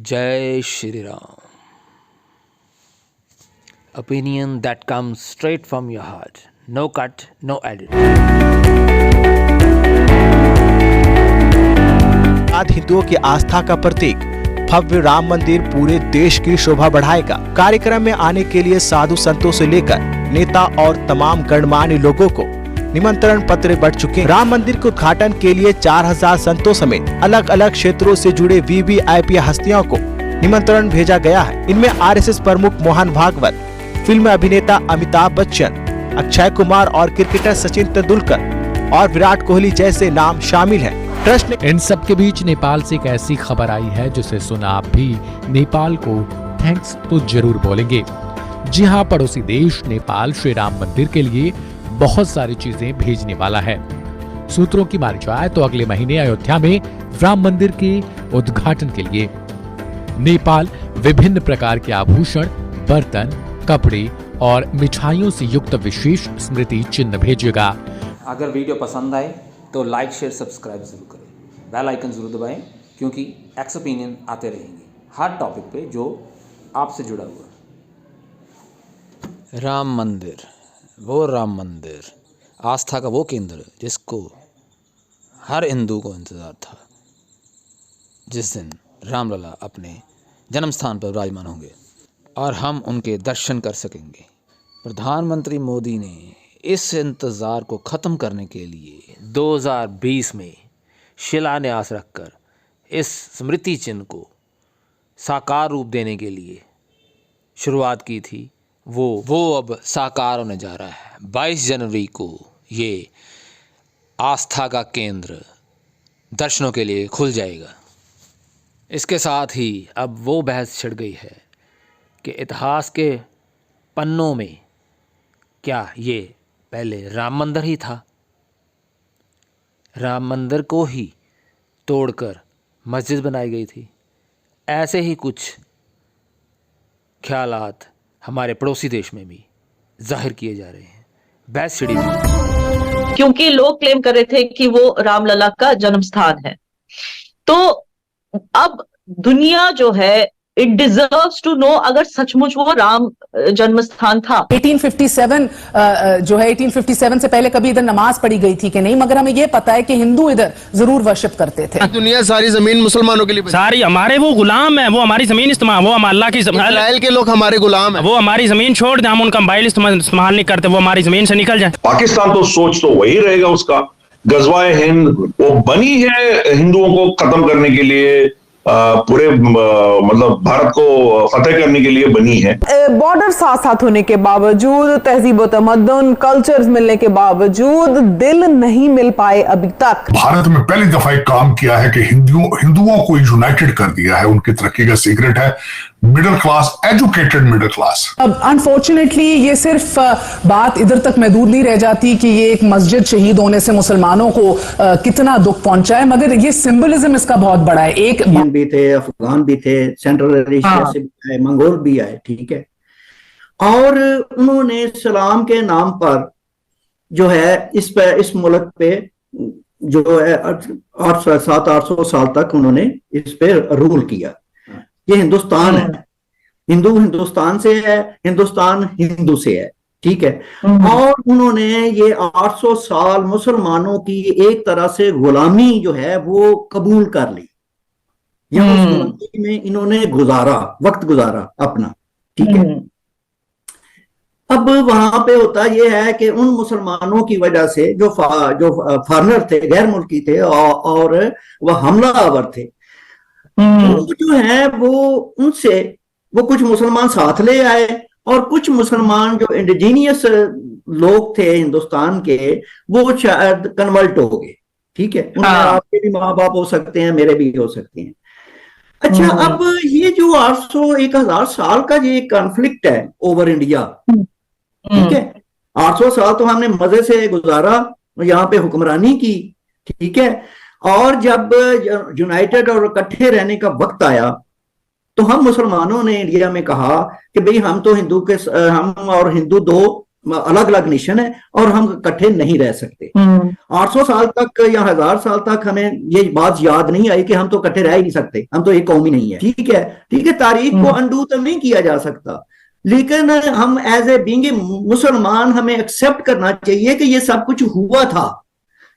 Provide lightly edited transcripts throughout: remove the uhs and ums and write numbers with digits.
Jai Shri Ram. Opinion that comes straight from your heart. No cut, no edit. आज हिंदुओं की आस्था का प्रतीक भव्य राम मंदिर पूरे देश की शोभा बढ़ाएगा। कार्यक्रम में आने के लिए साधु संतों से लेकर नेता और तमाम गणमान्य लोगों को निमंत्रण पत्र बढ़ चुके हैं। राम मंदिर के उद्घाटन के लिए 4000 संतों समेत अलग अलग क्षेत्रों से जुड़े वीवीआईपी हस्तियों को निमंत्रण भेजा गया है। इनमें आरएसएस प्रमुख मोहन भागवत, फिल्म अभिनेता अमिताभ बच्चन, अक्षय कुमार और क्रिकेटर सचिन तेंदुलकर और विराट कोहली जैसे नाम शामिल हैं। ट्रस्ट ने इन सब के बीच नेपाल से एक ऐसी खबर आई है जिसे सुना आप भी नेपाल को थैंक्स तो जरूर बोलेंगे। जी हाँ, पड़ोसी देश नेपाल श्री राम मंदिर के लिए बहुत सारी चीजें भेजने वाला है। सूत्रों की मानी जाए तो अगले महीने अयोध्या में राम मंदिर के उद्घाटन के लिए नेपाल विभिन्न प्रकार के आभूषण, बर्तन, कपड़े और मिठाइयों से युक्त विशेष स्मृति चिन्ह भेजेगा। अगर वीडियो पसंद आए तो लाइक, शेयर, सब्सक्राइब जरूर करें। बेल आइकन जरूर दबाएं क्योंकि एक्स ओपिनियन आते रहेंगे हर टॉपिक पे जो आपसे जुड़ा हुआ है। राम मंदिर, वो राम मंदिर, आस्था का वो केंद्र जिसको हर हिंदू को इंतज़ार था, जिस दिन रामलला अपने जन्म स्थान पर विराजमान होंगे और हम उनके दर्शन कर सकेंगे। प्रधानमंत्री मोदी ने इस इंतज़ार को ख़त्म करने के लिए 2020 में शिलान्यास रखकर इस स्मृति चिन्ह को साकार रूप देने के लिए शुरुआत की थी। वो अब साकार होने जा रहा है। 22 जनवरी को ये आस्था का केंद्र दर्शनों के लिए खुल जाएगा। इसके साथ ही अब वो बहस छिड़ गई है कि इतिहास के पन्नों में क्या ये पहले राम मंदिर ही था। राम मंदिर को ही तोड़कर मस्जिद बनाई गई थी। ऐसे ही कुछ ख्यालात हमारे पड़ोसी देश में भी जाहिर किए जा रहे हैं। बहस छिड़ी हुई क्योंकि लोग क्लेम कर रहे थे कि वो रामलला का जन्म स्थान है। तो अब दुनिया जो है इट डिजर्व्स टू नो अगर सचमुच वो राम जन्म स्थान था। 1857 जो है 1857 से पहले कभी इधर नमाज पढ़ी गई थी कि नहीं, मगर हमें ये पता है कि हिंदू इधर जरूर वर्शिप करते थे। दुनिया सारी जमीन मुसलमानों के लिए सारी हमारे वो गुलाम है, वो हमारी जमीन इस्तेमाल, वो हम अल्लाह की इस्राइल के लोग हमारे गुलाम है। वो हमारी जमीन छोड़ दे, हम उनका मोबाइल इस्तेमाल नहीं करते, वो हमारी जमीन से निकल जाए। पाकिस्तान तो सोच तो वही रहेगा उसका। गजवाए हिंद वो बनी है हिंदुओं को खत्म करने के लिए, पूरे मतलब भारत को फतेह करने के लिए बनी है। बॉर्डर साथ साथ होने के बावजूद, तहजीब व तमद्दुन कल्चर्स मिलने के बावजूद दिल नहीं मिल पाए अभी तक। भारत में पहली दफा एक काम किया है कि हिंदुओं को यूनाइटेड कर दिया है। उनकी तरक्की का सीक्रेट है middle class, educated middle class. अब अनफॉर्चुनेटली ये सिर्फ बात इधर तक महदूद नहीं रह जाती कि ये एक मस्जिद शहीद होने से मुसलमानों को कितना दुख पहुंचा है, मगर ये सिंबलिज्म इसका बहुत बड़ा है। एक भी थे, अफगान भी थे, सेंट्रल एशिया से भी आए, मंगोल भी आए, ठीक है। और उन्होंने सलाम के नाम पर जो है इस मुल्क पे जो है 700-800 साल तक उन्होंने इस पे रूल किया। ये हिंदुस्तान है, हिंदुस्तान से है, हिंदुस्तान हिंदू से है, ठीक है। और उन्होंने ये 800 साल मुसलमानों की एक तरह से गुलामी जो है वो कबूल कर ली। यहाँ गुलामी में इन्होंने वक्त गुजारा अपना, ठीक है। अब वहां पे होता ये है कि उन मुसलमानों की वजह से जो फॉरेनर थे, गैर मुल्की थे और वह हमलावर थे, वो जो है वो कुछ मुसलमान साथ ले आए और कुछ मुसलमान जो इंडिजीनियस लोग थे हिंदुस्तान के, वो शायद कन्वर्ट हो गए, ठीक है। उनमें आपके भी माँ बाप हो सकते हैं, मेरे भी हो सकते हैं। अच्छा, अब ये जो 800-1000 साल का ये कॉन्फ्लिक्ट है ओवर इंडिया, ठीक है। 800 साल तो हमने मजे से गुजारा, यहाँ पे हुक्मरानी की, ठीक है। और जब यूनाइटेड और इकट्ठे रहने का वक्त आया तो हम मुसलमानों ने इंडिया में कहा कि भाई हम तो हम और हिंदू दो अलग अलग नेशन है और हम इकट्ठे नहीं रह सकते। 800 साल तक या 1000 साल तक हमें ये बात याद नहीं आई कि हम तो इकट्ठे रह ही नहीं सकते, हम तो एक कौम ही नहीं है। ठीक है, तारीख को अनडू तो नहीं किया जा सकता, लेकिन हम एज ए बीइंग मुसलमान हमें एक्सेप्ट करना चाहिए कि ये सब कुछ हुआ था,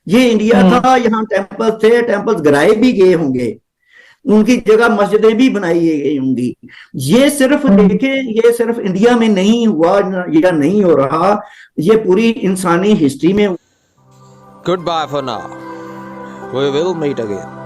ये इंडिया था, यहाँ टेम्पल थे, टेम्पल्स गिराए भी गए होंगे, उनकी जगह मस्जिदें भी बनाई गई होंगी। ये सिर्फ देखें, ये सिर्फ इंडिया में नहीं हुआ या नहीं हो रहा, ये पूरी इंसानी हिस्ट्री में। Goodbye for now. We will meet again.